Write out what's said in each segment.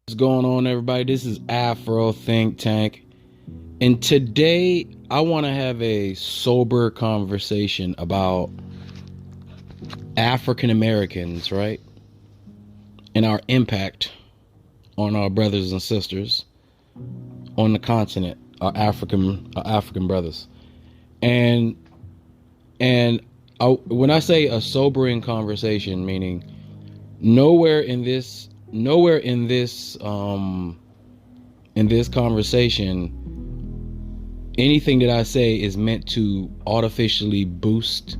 What's going on, everybody? This is Afro Think Tank, and today I want to have a sober conversation about African Americans, right? And our impact on our brothers and sisters on the continent, our African brothers. And when I say a sobering conversation, meaning nowhere in this conversation, anything that I say is meant to artificially boost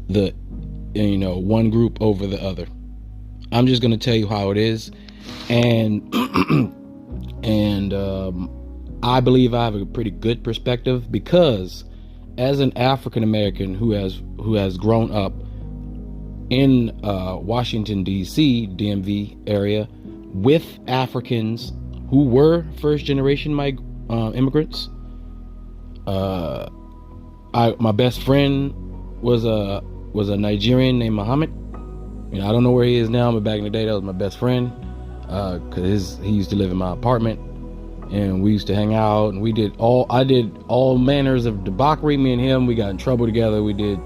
the one group over the other. I'm just going to tell you how it is, and I believe I have a pretty good perspective, because as an African American who has grown up in Washington D.C. DMV area with Africans who were first generation immigrants. My best friend was a Nigerian named Muhammad. I don't know where he is now, but back in the day that was my best friend, because he used to live in my apartment, and we used to hang out, and I did all manners of debauchery. Me and him, we got in trouble together. We did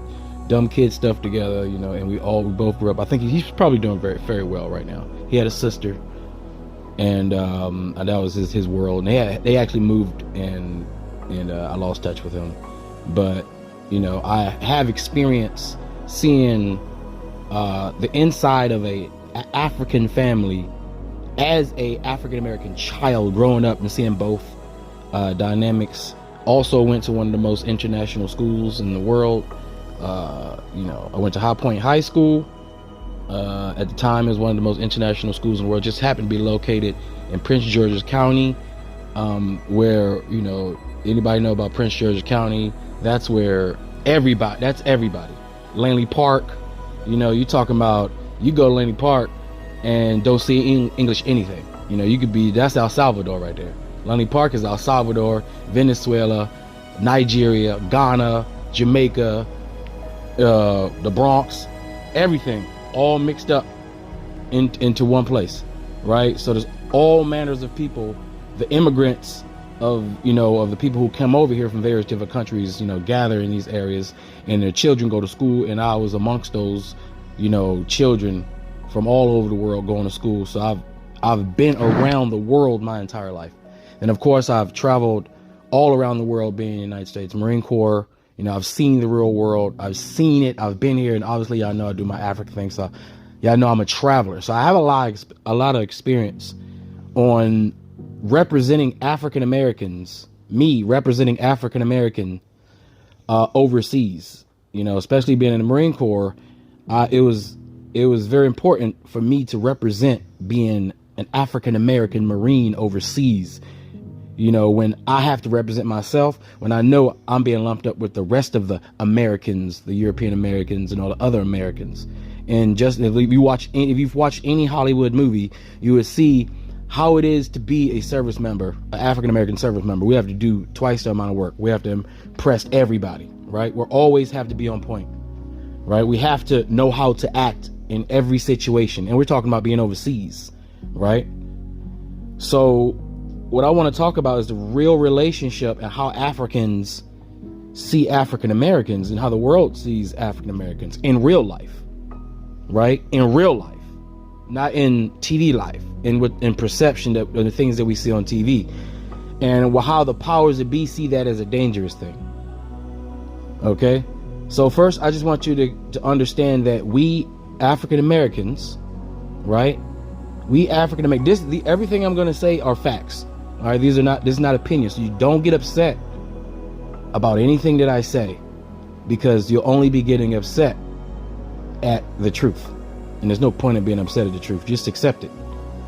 dumb kid stuff together, and we both grew up. I think he's probably doing very, very well right now. He had a sister, and that was his world. And they actually moved, and I lost touch with him. But I have experience seeing the inside of a African family as a African American child, growing up and seeing both dynamics. Also went to one of the most international schools in the world. I went to High Point High School. At the time, it was one of the most international schools in the world. Just happened to be located in Prince George's County, where anybody know about Prince George's County? That's where that's everybody. Langley Park, you talking about, you go to Langley Park and don't see English anything. That's El Salvador right there. Langley Park is El Salvador, Venezuela, Nigeria, Ghana, Jamaica, the Bronx, everything all mixed up into one place, right? So there's all manners of people, the immigrants of the people who come over here from various different countries, gather in these areas, and their children go to school. And I was amongst those children from all over the world going to school. So I've been around the world my entire life, and of course I've traveled all around the world, being in the United States Marine Corps. I've seen the real world. I've seen it. I've been here, and obviously y'all know I do my African thing. So y'all know I'm a traveler. So I have a lot of experience on representing African Americans. Me representing African American overseas. Especially being in the Marine Corps, it was very important for me to represent being an African American Marine overseas. When I have to represent myself, when I know I'm being lumped up with the rest of the Americans, the European Americans, and all the other Americans. And just if you've watched any Hollywood movie, you would see how it is to be a service member, an African American service member. We have to do twice the amount of work. We have to impress everybody, right? We always have to be on point, right? We have to know how to act in every situation. And we're talking about being overseas, right? So what I want to talk about is the real relationship and how Africans see African Americans, and how the world sees African Americans in real life, right? In real life, not in TV life, in perception of the things that we see on TV, and how the powers that be see that as a dangerous thing. Okay, so first, I just want you to understand that we African Americans, right? We African Americans. Everything I'm going to say are facts. All right, this is not opinion. So you don't get upset about anything that I say, because you'll only be getting upset at the truth. And there's no point in being upset at the truth. Just accept it.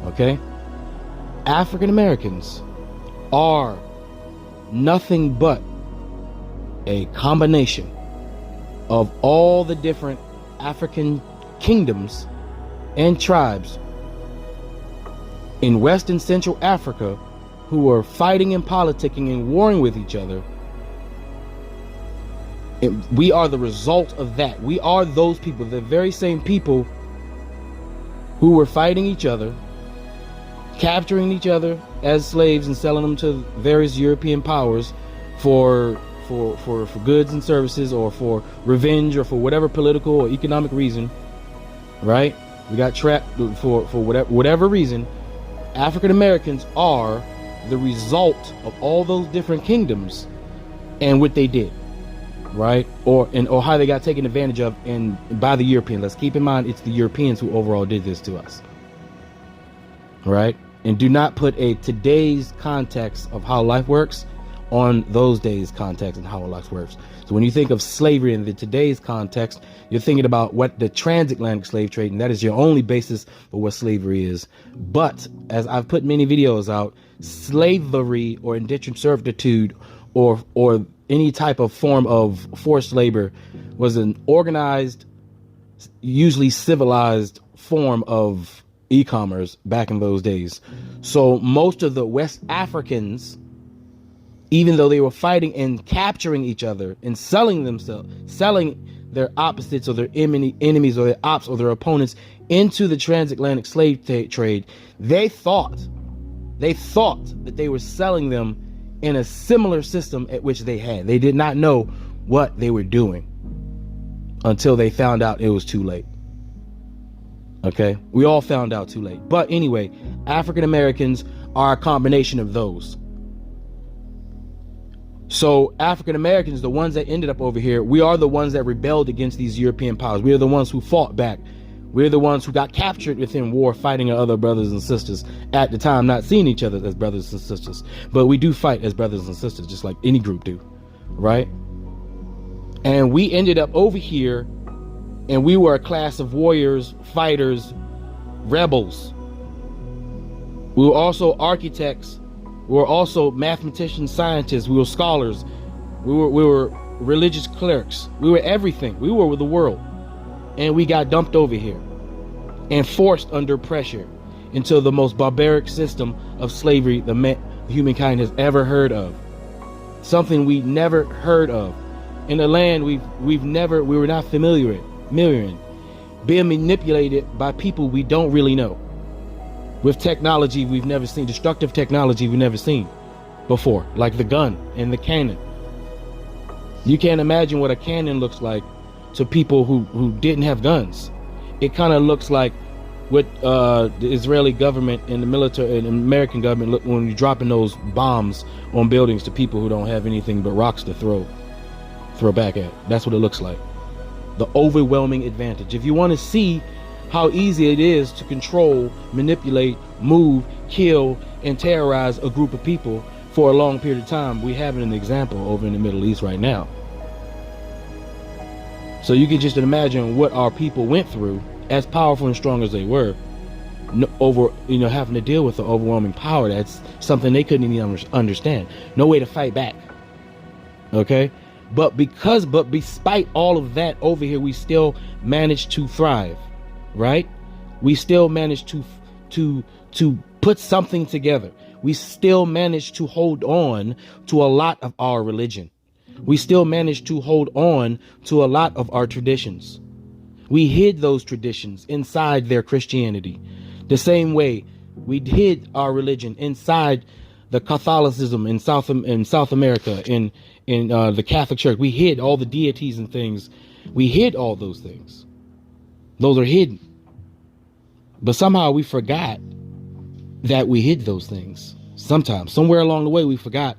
Okay? African Americans are nothing but a combination of all the different African kingdoms and tribes in West and Central Africa who are fighting and politicking and warring with each other. We are the result of that. We are those people, the very same people who were fighting each other, capturing each other as slaves and selling them to various European powers for goods and services, or for revenge, or for whatever political or economic reason, right? We got trapped for whatever reason. African Americans are the result of all those different kingdoms and what they did, right? Or how they got taken advantage of by the Europeans. Let's keep in mind it's the Europeans who overall did this to us, right? And do not put today's context of how life works on those days' context and how life works. So when you think of slavery in today's context, you're thinking about what the transatlantic slave trade, and that is your only basis for what slavery is. But as I've put many videos out, slavery or indentured servitude or any type of form of forced labor was an organized, usually civilized form of e-commerce back in those days. So most of the West Africans, even though they were fighting and capturing each other and selling their opposites or their enemies or their ops or their opponents into the transatlantic slave trade, they thought that they were selling them in a similar system at which they had. They did not know what they were doing until they found out it was too late. Okay, we all found out too late. But anyway, African Americans are a combination of those. So African Americans, the ones that ended up over here, we are the ones that rebelled against these European powers. We are the ones who fought back. We're the ones who got captured within war, fighting our other brothers and sisters at the time, not seeing each other as brothers and sisters. But we do fight as brothers and sisters, just like any group do, right? And we ended up over here, and we were a class of warriors, fighters, rebels. We were also architects. We were also mathematicians, scientists. We were scholars. We were religious clerics. We were everything. We were with the world. And we got dumped over here and forced under pressure into the most barbaric system of slavery humankind has ever heard of. Something we never heard of. In a land we were not familiar in. Being manipulated by people we don't really know. With technology we've never seen, destructive technology we've never seen before, like the gun and the cannon. You can't imagine what a cannon looks like to people who didn't have guns. It kind of looks like what the Israeli government and the military and the American government look when you're dropping those bombs on buildings to people who don't have anything but rocks to throw back at. That's what it looks like. The overwhelming advantage. If you want to see how easy it is to control, manipulate, move, kill, and terrorize a group of people for a long period of time, we have an example over in the Middle East right now. So you can just imagine what our people went through, as powerful and strong as they were, having to deal with the overwhelming power. That's something they couldn't even understand. No way to fight back. Okay? But despite all of that, over here we still managed to thrive. Right? We still managed to put something together. We still managed to hold on to a lot of our religion. We still managed to hold on to a lot of our traditions. We hid those traditions inside their Christianity. The same way we hid our religion inside the Catholicism in South America, in the Catholic Church. We hid all the deities and things. We hid all those things. Those are hidden. But somehow we forgot that we hid those things. Somewhere along the way, we forgot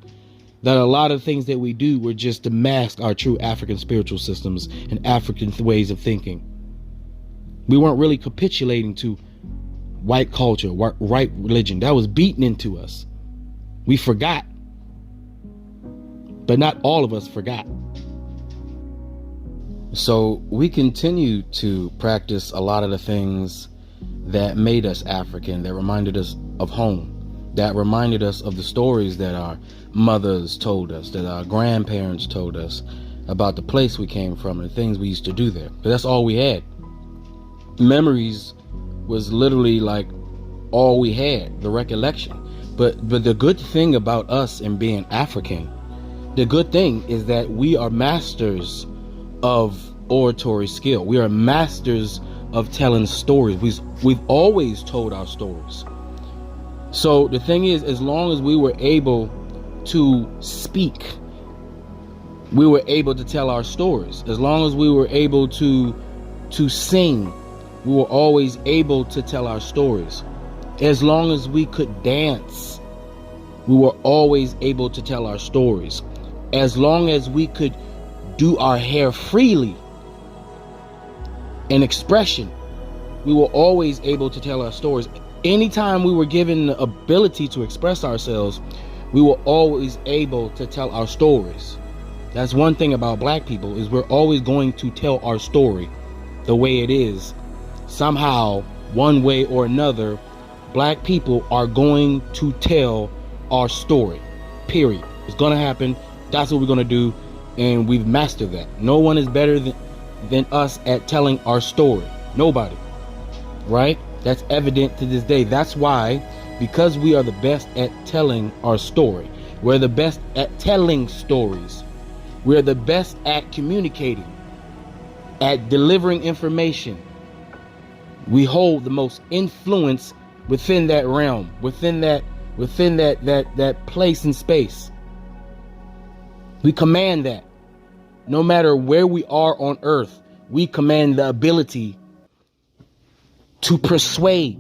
that a lot of things that we do were just to mask our true African spiritual systems and African ways of thinking. We weren't really capitulating to white culture, white religion. That was beaten into us. We forgot. But not all of us forgot. So we continue to practice a lot of the things that made us African, that reminded us of home, that reminded us of the stories that our mothers told us, that our grandparents told us about the place we came from and the things we used to do there. But that's all we had. Memories was literally like all we had, the recollection. But the good thing about us and being African, the good thing is that we are masters of oratory skill. We are masters of telling stories. We've always told our stories. So the thing is, as long as we were able to speak, we were able to tell our stories. As long as we were able to sing, we were always able to tell our stories. As long as we could dance, we were always able to tell our stories. As long as we could do our hair freely in expression, we were always able to tell our stories. Anytime we were given the ability to express ourselves, we were always able to tell our stories. That's one thing about black people, is we're always going to tell our story the way it is. Somehow, one way or another, black people are going to tell our story. Period. It's going to happen. That's what we're going to do. And we've mastered that. No one is better than us at telling our story. Nobody. Right? That's evident to this day. That's why, because we are the best at telling our story, we're the best at telling stories, we're the best at communicating, at delivering information, we hold the most influence within that realm, within that place and space. We command that. No matter where we are on earth, we command the ability to persuade.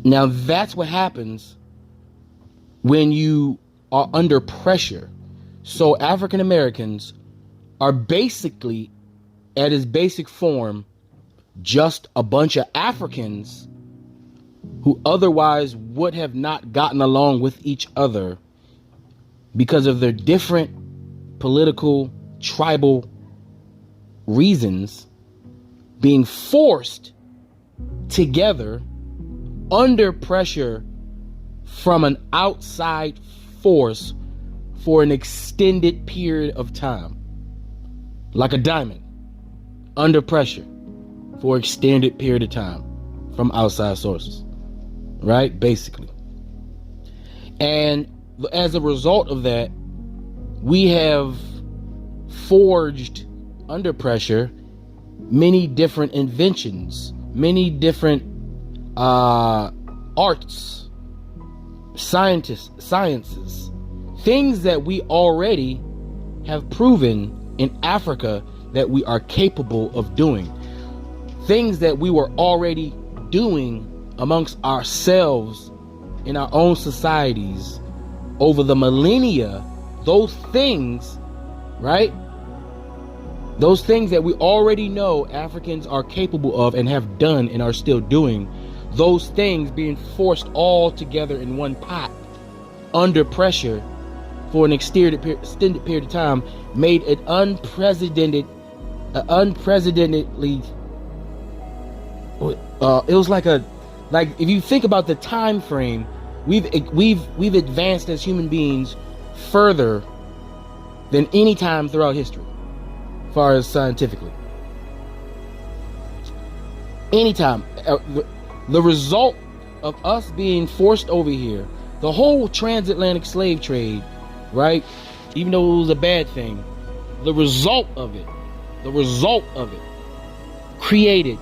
Now that's what happens when you are under pressure. So African Americans are basically, at its basic form, just a bunch of Africans who otherwise would have not gotten along with each other because of their different political, tribal reasons, being forced together under pressure from an outside force for an extended period of time. Like a diamond, under pressure for extended period of time from outside sources. Right? Basically. And as a result of that, we have forged under pressure many different inventions, many different arts, sciences, things that we already have proven in Africa that we are capable of doing, things that we were already doing amongst ourselves in our own societies over the millennia. Those things, right? Those things that we already know Africans are capable of and have done and are still doing, those things being forced all together in one pot under pressure for an extended period of time made it unprecedentedly, it was like if you think about the time frame, we've advanced as human beings further than any time throughout history, as far as scientifically. Anytime. The result of us being forced over here, the whole transatlantic slave trade, right? Even though it was a bad thing, the result of it created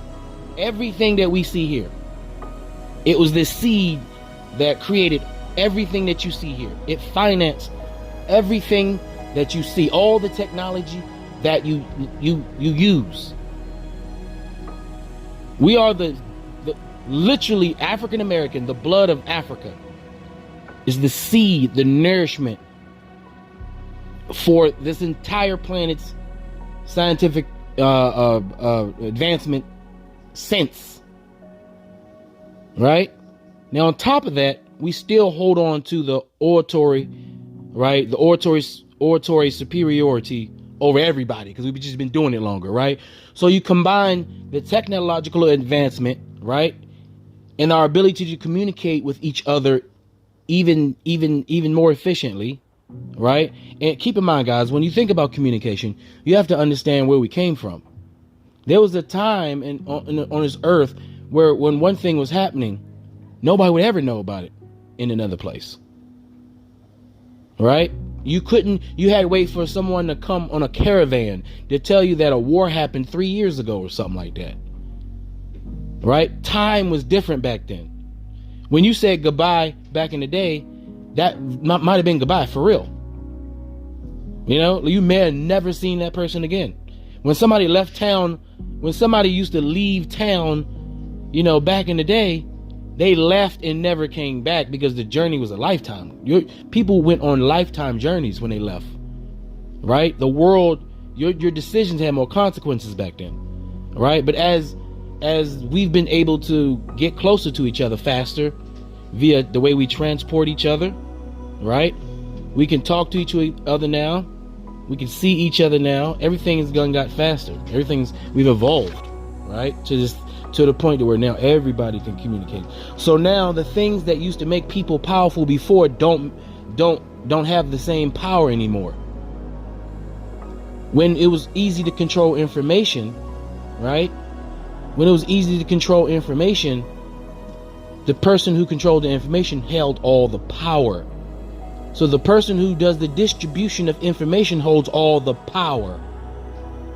everything that we see here. It was this seed that created everything that you see here. It financed everything that you see, all the technology that you use. We are the literally African American, the blood of Africa is the seed, the nourishment for this entire planet's scientific advancement since. Right? Now, on top of that, we still hold on to the oratory, right? The oratory superiority over everybody, because we've just been doing it longer, right? So you combine the technological advancement, right, and our ability to communicate with each other even more efficiently, right? And keep in mind, guys, when you think about communication, you have to understand where we came from. There was a time on this earth where when one thing was happening, nobody would ever know about it in another place. Right? You had to wait for someone to come on a caravan to tell you that a war happened 3 years ago or something like that. Right? Time was different back then. When you said goodbye back in the day, that might have been goodbye for real. You know, you may have never seen that person again. When somebody left town, when somebody used to leave town, you know, back in the day, they left and never came back because the journey was a lifetime. People went on lifetime journeys when they left, right? The world, your decisions had more consequences back then, right? But as we've been able to get closer to each other faster via the way we transport each other, right? We can talk to each other now. We can see each other now. Everything has got faster. We've evolved, right? To the point where now everybody can communicate. So now the things that used to make people powerful before don't have the same power anymore. When it was easy to control information, right? When it was easy to control information, the person who controlled the information held all the power. So the person who does the distribution of information holds all the power,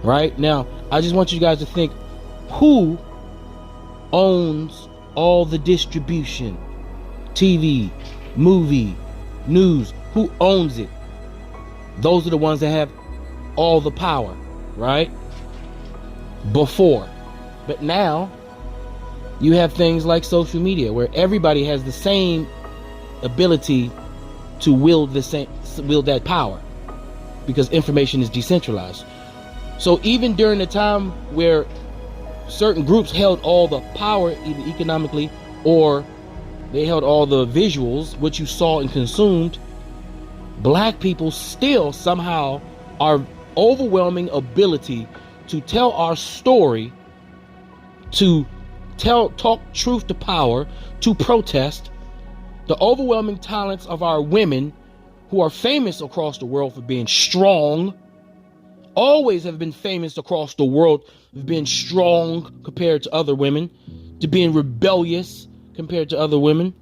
right? Now, I just want you guys to think, who owns all the distribution? TV, movie, news, who owns it? Those are the ones that have all the power, right? Before. But now, you have things like social media where everybody has the same ability to wield that power because information is decentralized. So even during the time where certain groups held all the power, either economically or they held all the visuals, what you saw and consumed, black people still somehow are overwhelming ability to tell our story, to talk truth to power, to protest. The overwhelming talents of our women, who are famous across the world for being strong, always have been famous across the world for being strong compared to other women, to being rebellious compared to other women,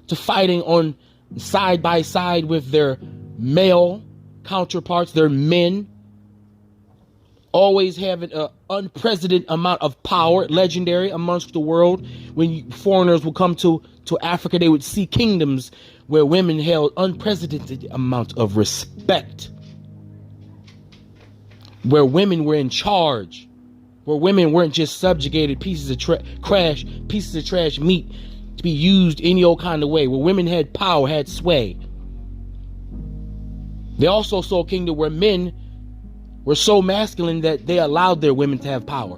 to fighting on side by side with their male counterparts, their men, always having an unprecedented amount of power, legendary amongst the world. When foreigners would come to Africa, they would see kingdoms where women held unprecedented amount of respect, where women were in charge, where women weren't just subjugated pieces of trash meat to be used any old kind of way, where women had power, had sway. They also saw a kingdom where men were so masculine that they allowed their women to have power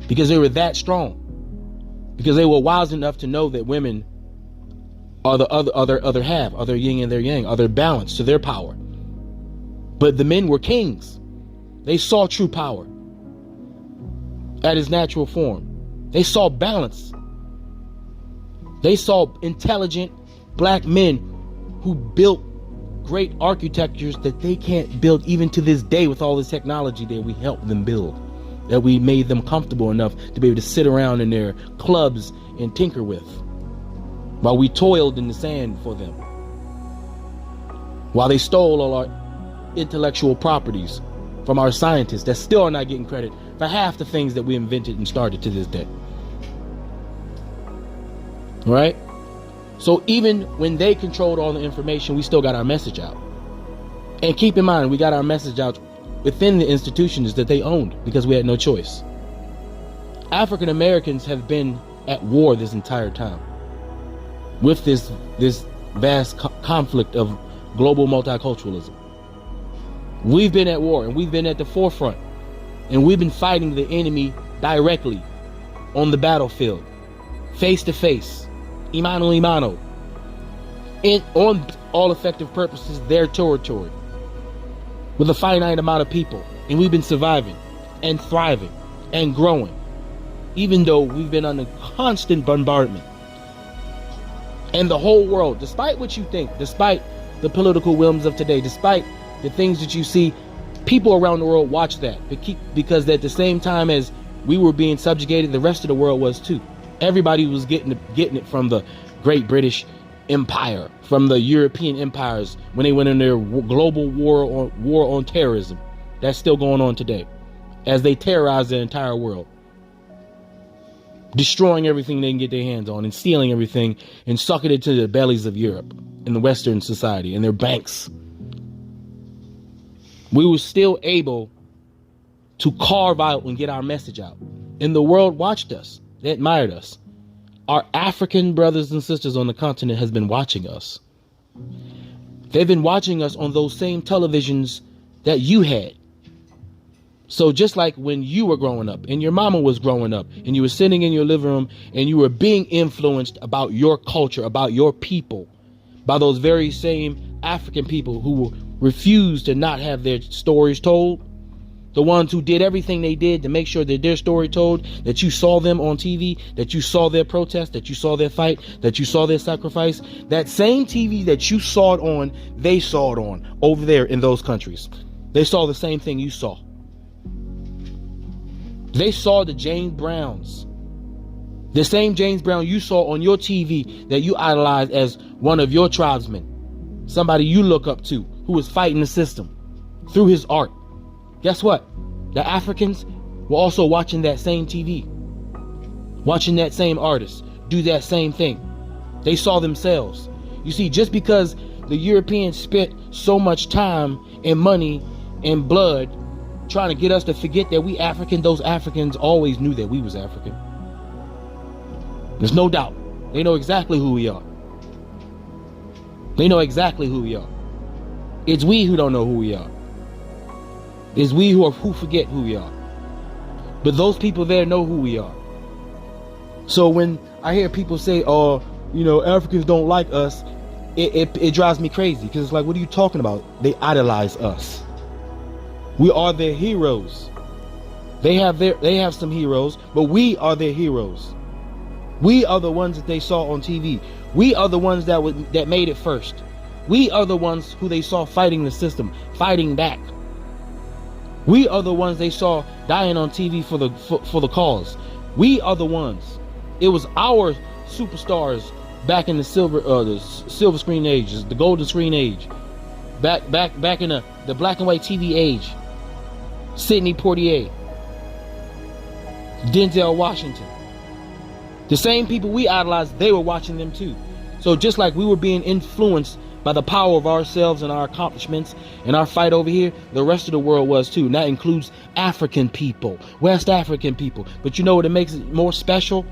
because they were that strong, because they were wise enough to know that women are the other half, are their yin and their yang, are their balance to their power. But the men were kings. They saw true power at its natural form. They saw balance. They saw intelligent black men who built great architectures that they can't build even to this day with all this technology that we helped them build, that we made them comfortable enough to be able to sit around in their clubs and tinker with, while we toiled in the sand for them, while they stole all our intellectual properties from our scientists that still are not getting credit for half the things that we invented and started to this day. Right? So even when they controlled all the information, we still got our message out. And keep in mind, we got our message out within the institutions that they owned because we had no choice. African Americans have been at war this entire time with this vast conflict of global multiculturalism. We've been at war and we've been at the forefront, and we've been fighting the enemy directly on the battlefield, face to face, imano imano, on all effective purposes, their territory, with a finite amount of people. And we've been surviving and thriving and growing, even though we've been under constant bombardment. And the whole world, despite what you think, despite the political whims of today, despite the things that you see, people around the world watch that, because at the same time as we were being subjugated, the rest of the world was too. Everybody was getting it from the Great British Empire, from the European empires when they went in their global war on terrorism. That's still going on today as they terrorize the entire world. destroying everything they can get their hands on and stealing everything and sucking it to the bellies of Europe and the Western society and their banks. We were still able to carve out and get our message out. And the world watched us. They admired us. Our African brothers and sisters on the continent has been watching us. They've been watching us on those same televisions that you had. So just like when you were growing up and your mama was growing up and you were sitting in your living room and you were being influenced about your culture, about your people, by those very same African people who refused to not have their stories told, the ones who did everything they did to make sure that their story told, that you saw them on TV, that you saw their protest, that you saw their fight, that you saw their sacrifice. That same TV that you saw it on, they saw it on over there in those countries. They saw the same thing you saw. They saw the James Browns. The same James Brown you saw on your TV that you idolized as one of your tribesmen. Somebody you look up to who was fighting the system through his art. Guess what? The Africans were also watching that same TV, watching that same artist do that same thing. They saw themselves. You see, just because the Europeans spent so much time and money and blood trying to get us to forget that we African, those Africans always knew that we was African. There's no doubt. They know exactly who we are. They know exactly who we are. It's we who don't know who we are. It's we who forget who we are. But those people there know who we are. So when I hear people say, oh, you know, Africans don't like us, it drives me crazy. Because it's like, what are you talking about? They idolize us. We are their heroes. They have some heroes, but we are their heroes. We are the ones that they saw on TV. We are the ones that made it first. We are the ones who they saw fighting the system, fighting back. We are the ones they saw dying on TV for the cause. We are the ones. It was our superstars back in the silver screen ages, the golden screen age, back in the black and white TV age. Sidney Poitier, Denzel Washington, the same people we idolized, they were watching them too. So just like we were being influenced by the power of ourselves and our accomplishments and our fight over here, the rest of the world was too. And that includes African people, West African people. But you know what makes it more special?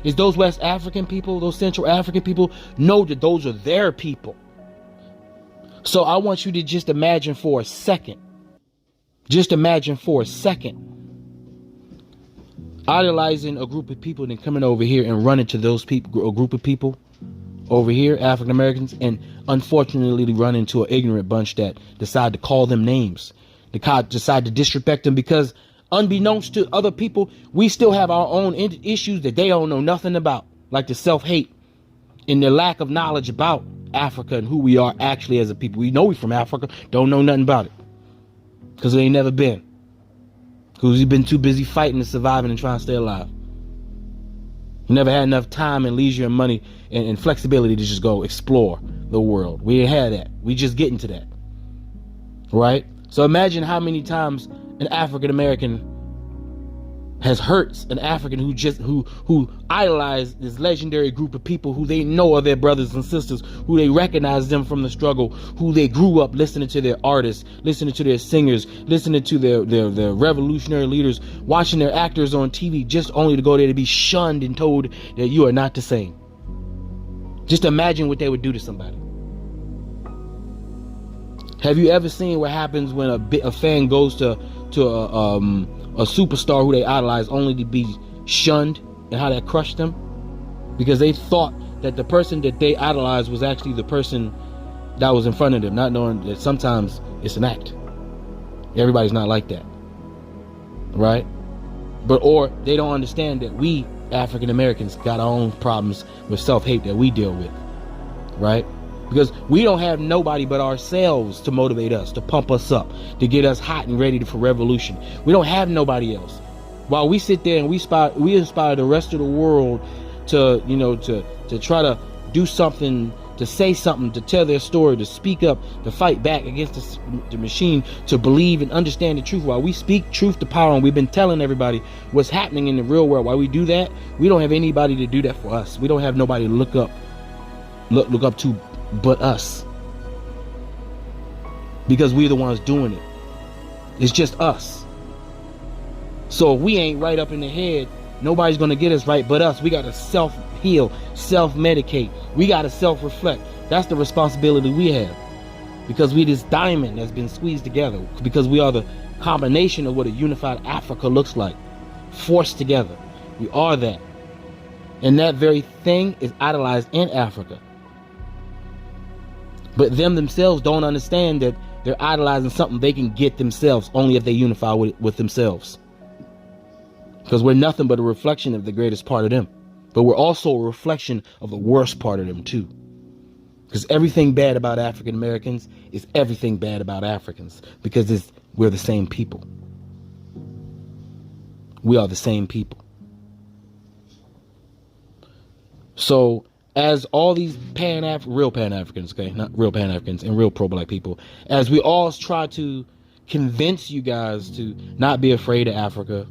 Is those West African people, those Central African people, know that those are their people. So I want you to just imagine for a second, idolizing a group of people and then coming over here and running to those people, a group of people over here, African Americans, and unfortunately run into an ignorant bunch that decide to call them names, decide to disrespect them, because unbeknownst to other people, we still have our own issues that they don't know nothing about, like the self-hate and the lack of knowledge about Africa and who we are actually as a people. We know we from Africa, don't know nothing about it, because they ain't never been. Because we've been too busy fighting and surviving and trying to stay alive. We never had enough time and leisure and money and flexibility to just go explore the world. We ain't had that. We just getting to that. Right? So imagine how many times an African American has hurt an African who idolize this legendary group of people who they know are their brothers and sisters, who they recognize them from the struggle, who they grew up listening to their artists, listening to their singers, listening to their revolutionary leaders, watching their actors on TV, just only to go there to be shunned and told that you are not the same. Just imagine what they would do to somebody. Have you ever seen what happens when a fan goes to a superstar who they idolize only to be shunned, and how that crushed them? Because they thought that the person that they idolized was actually the person that was in front of them, not knowing that sometimes it's an act. Everybody's not like that, right? Or they don't understand that we African Americans got our own problems with self-hate that we deal with, right? Because we don't have nobody but ourselves to motivate us, to pump us up, to get us hot and ready for revolution. We don't have nobody else. While we sit there and we inspire the rest of the world to try to do something to say something, to tell their story, to speak up, to fight back against the machine, to believe and understand the truth. While we speak truth to power, and we've been telling everybody what's happening in the real world, while we do that, we don't have anybody to do that for us. We don't have nobody to look up to but us, because we're the ones doing it. It's just us. So if we ain't right up in the head, nobody's gonna get us right but us. We gotta self-heal, self-medicate. We gotta self-reflect. That's the responsibility we have, because we this diamond that's been squeezed together, because we are the combination of what a unified Africa looks like, forced together. We are that. And that very thing is idolized in Africa. But them themselves don't understand that they're idolizing something they can get themselves only if they unify with themselves. Because we're nothing but a reflection of the greatest part of them. But we're also a reflection of the worst part of them too. Because everything bad about African Americans is everything bad about Africans. Because we're the same people. We are the same people. So as all these real Pan-Africans, okay, not real Pan-Africans, and real pro-black people, as we all try to convince you guys to not be afraid of Africa,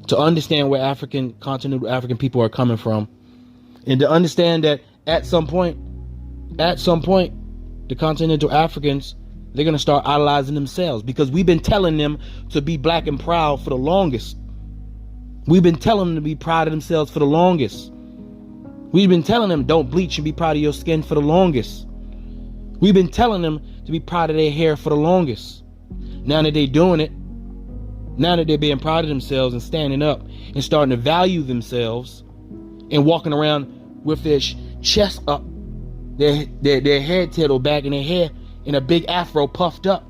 to understand where continental African people are coming from, and to understand that at some point, the continental Africans, they're going to start idolizing themselves, because we've been telling them to be black and proud for the longest. We've been telling them to be proud of themselves for the longest. We've been telling them don't bleach and be proud of your skin for the longest. We've been telling them to be proud of their hair for the longest. Now that they're doing it, now that they're being proud of themselves and standing up and starting to value themselves and walking around with their chest up, their head tilted back, and their hair in a big afro puffed up,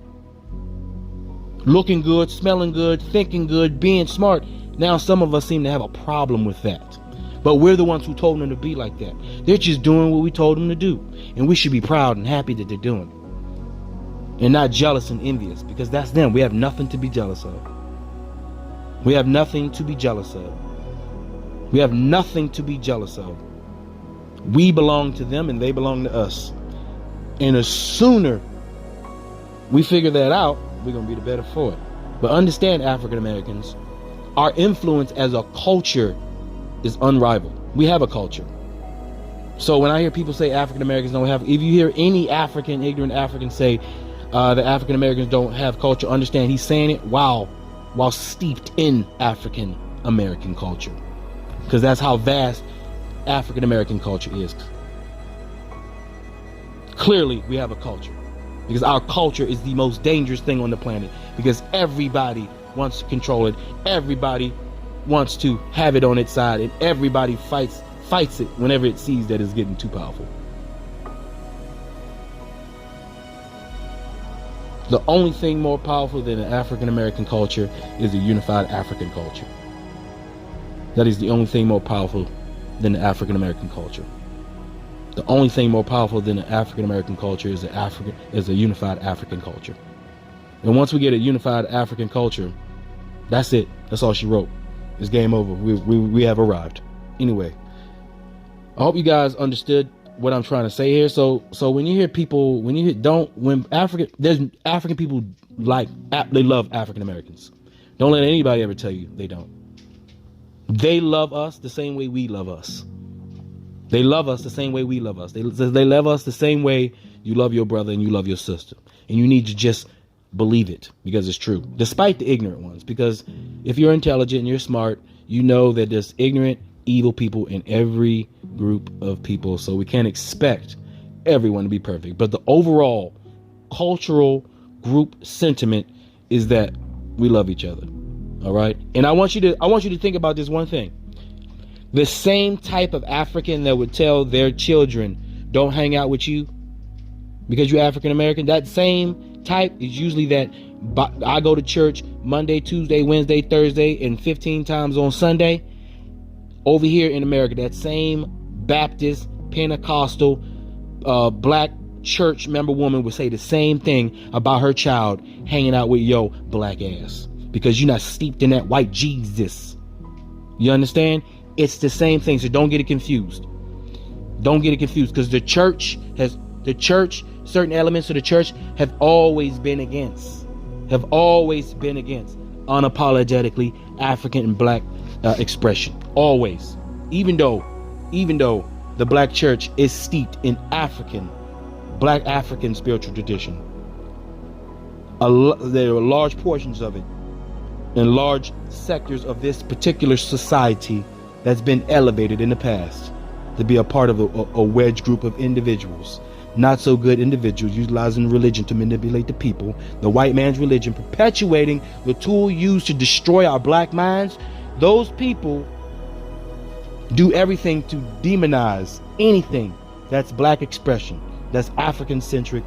looking good, smelling good, thinking good, being smart. Now some of us seem to have a problem with that. But we're the ones who told them to be like that. They're just doing what we told them to do. And we should be proud and happy that they're doing it. And not jealous and envious, because that's them. We have nothing to be jealous of. We have nothing to be jealous of. We have nothing to be jealous of. We belong to them and they belong to us. And the sooner we figure that out, we're going to be the better for it. But understand, African Americans, our influence as a culture is unrivaled. We have a culture. So when I hear people say African Americans don't have, if you hear any ignorant African say that African Americans don't have culture, understand he's saying it while steeped in African American culture, because that's how vast African American culture is. Clearly we have a culture, because our culture is the most dangerous thing on the planet, because everybody wants to control it, everybody wants to have it on its side, and everybody fights it whenever it sees that it's getting too powerful. The only thing more powerful than an African American culture is a unified African culture. That is the only thing more powerful than the African American culture. The only thing more powerful than the African American culture is a unified African culture. And once we get a unified African culture, that's it. That's all she wrote. It's game over. We have arrived. Anyway, I hope you guys understood what I'm trying to say here. So when you hear people, there's African people they love African Americans. Don't let anybody ever tell you they don't. They love us the same way we love us. They love us the same way we love us. They love us the same way you love your brother and you love your sister. And you need to just believe it, because it's true, despite the ignorant ones. Because if you're intelligent and you're smart, you know that there's ignorant, evil people in every group of people. So we can't expect everyone to be perfect. But the overall cultural group sentiment is that we love each other. All right. And I want you to think about this one thing. The same type of African that would tell their children, don't hang out with you because you're African American, that same type is usually that I go to church Monday, Tuesday, Wednesday, Thursday, and 15 times on Sunday. Over here in America, that same Baptist, Pentecostal, black church member woman would say the same thing about her child hanging out with your black ass, because you're not steeped in that white Jesus. You understand? It's the same thing, so don't get it confused. Don't get it confused, because the church, certain elements of the church have always been against unapologetically African and black expression. Always. Even though the black church is steeped in black African spiritual tradition. There are large portions of it and large sectors of this particular society that's been elevated in the past to be a part of a wedge group of individuals, not so good individuals utilizing religion to manipulate the people, the white man's religion, perpetuating the tool used to destroy our black minds. Those people do everything to demonize anything that's black expression, that's African centric.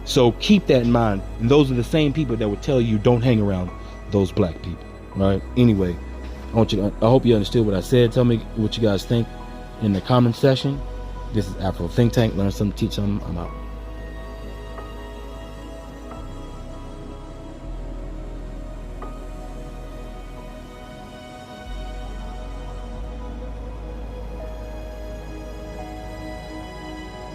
So keep that in mind. And those are the same people that would tell you don't hang around those black people. All right. Anyway, I hope you understood what I said. Tell me what you guys think in the comment section. This is Afro Think Tank. Learn something, teach something. I'm out.